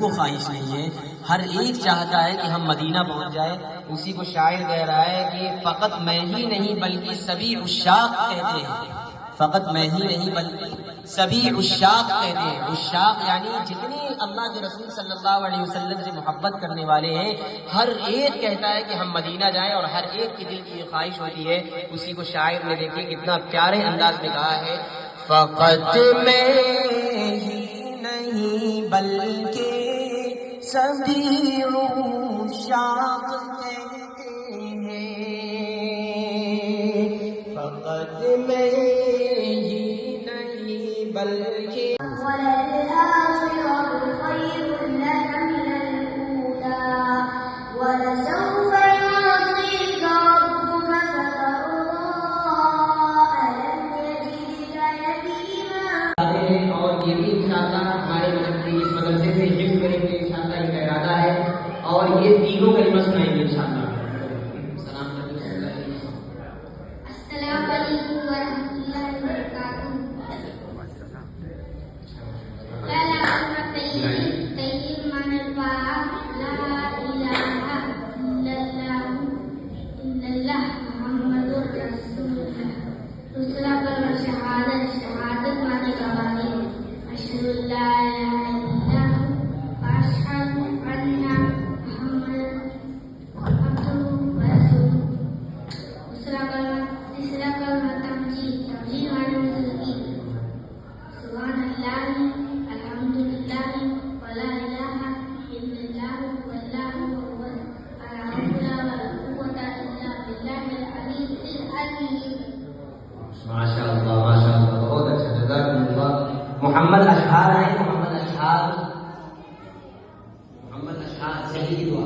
کو خواہش نہیں ہے، ہر ایک چاہتا ہے کہ ہم مدینہ پہنچ جائیں۔ اسی کو شاعر کہہ رہا ہے کہ فقط میں ہی نہیں بلکہ سبھی عشاق کہتے ہیں، فقط میں ہی نہیں بلکہ سبھی عشاق کہتے ہیں۔ عشاق یعنی جتنے اللہ کے رسول صلی اللہ علیہ وسلم سے محبت کرنے والے ہیں، ہر ایک کہتا ہے کہ ہم مدینہ جائیں، اور ہر ایک کی دل کی یہ خواہش ہوتی ہے۔ اسی کو شاعر نے دیکھیں کتنا پیارے انداز میں کہا ہے، فقط میں ہی نہیں بلکہ سبھی عشاق کہتے ہیں، فقط میں ہی نہیں بلکہ وَلَلْآخِرَةُ خَيْرٌ لَكَ مِنَ الْأُولَىٰ وَلَسَوْفَ يُعْطِيكَ رَبُّكَ فَتَرْضَىٰ أَلَمْ يَجِدْكَ يَتِيمًا۔ اور یہ بھی انشاءاللہ ہمارے اس مدرسے سے حفظ کریں گے انشاءاللہ، یہ ارادہ ہے، اور یہ تینوں کلمہ سنائیں گے انشاءاللہ۔ سلام علیکم۔ السلام علیکم ورحمۃ اللہ وبرکاتہ۔ لا طيب من الباب لا إله إلا الله محمد رسول الله۔ دوسرا کلمہ شہادت، شہادت مانے گواہی، اشہد ان لا الہ الا اللہ واشہد ان محمد عبدہ ورسولہ۔ تیسرا کلمہ تمجید، تمجید مانے بزرگی، سبحان اللہ الحمدللہ ولا الہ الا اللہ واللہ اکبر، ولا حول ولا قوۃ الا باللہ العلی العظیم۔ ماشاء اللہ ماشاء اللہ، بہت اچھا، جزاکم اللہ۔ محمد اشعار ہیں، محمد اشعار، محمد اشعار صحیح کی دعا۔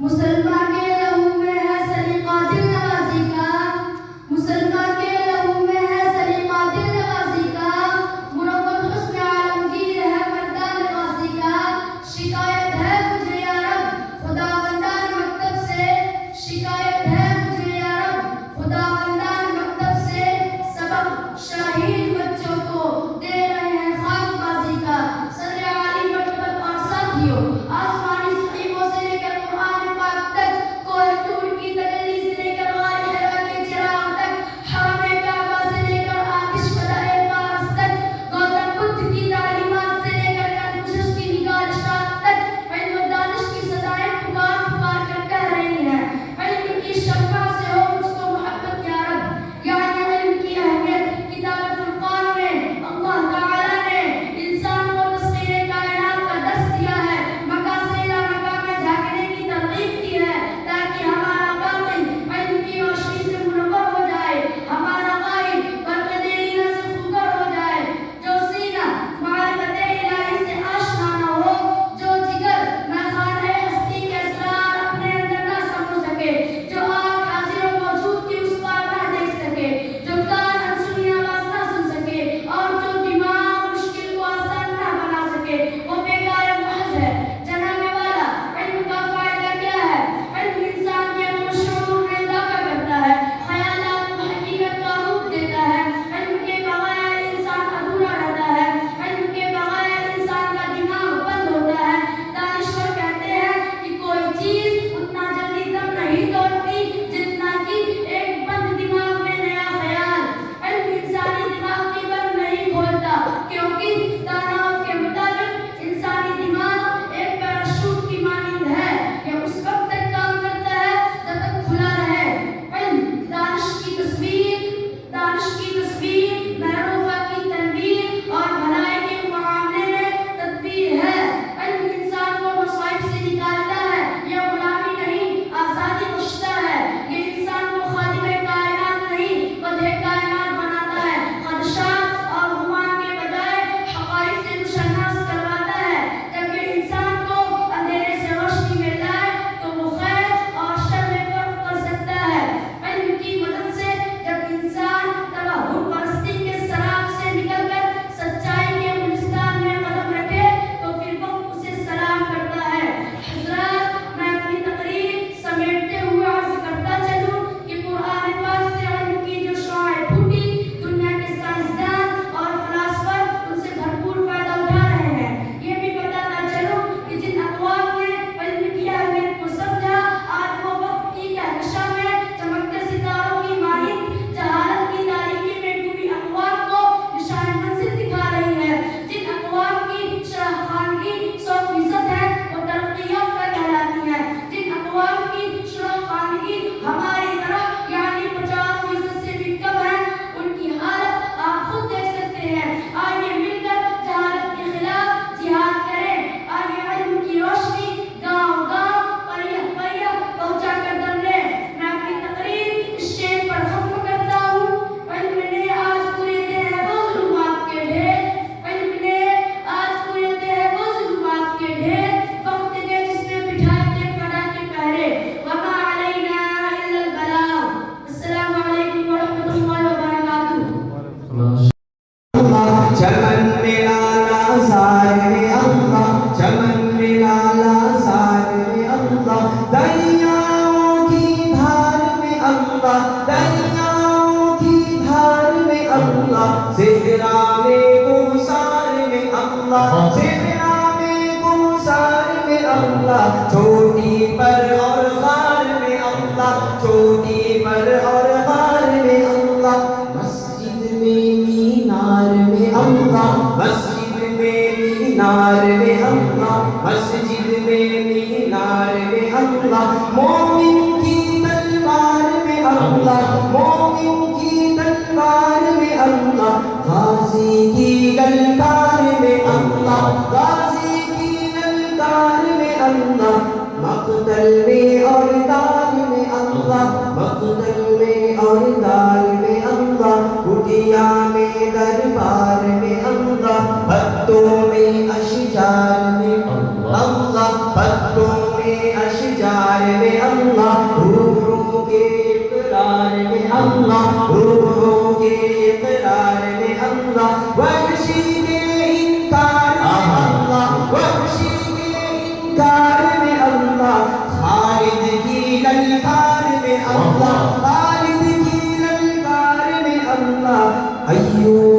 مسلمان کے لہو میں ہے سلیقہ دل نوازی کا، مسلمان کے لہو میں ہے سلیقہ دل نوازی کا، منور حسن عالمگیر ہے مردان نوازی کا۔ شکایت ہے مجھے یا رب خدا بندان مکتب سے، شکایت ہے مجھے یا رب خدا بندان مکتب سے، سبق شاہین بچوں کو دے رہے ہیں صحرا میں کوثر میں اللہ، صحرا میں کوثر میں اللہ، چوٹی پر اور غار میں اللہ، چوٹی پر اور غار میں اللہ، مسجد میں مینار میں اللہ، مسجد میں مینار میں اللہ، مسجد میں مینار میں اللہ، مومن کی تلوار میں اللہ، مومن کی تلوار میں اللہ، غازی کی للکار میں اللہ، غازی کی للکار میں اللہ، مقتل میں اور دار میں اللہ، مقتل میں اور دار میں اللہ، کٹیا میں دربار میں اللہ، پتوں میں اشجار میں اللہ، پتوں میں اشجار میں اللہ، روحوں کے اقرار میں اللہ، روحوں کے اقرار میں اللہ، وحشی کے انکار میں اللہ، وحشی کے انکار میں اللہ، خالد کی للکار میں اللہ، خالد کی للکار میں اللہ، ایوب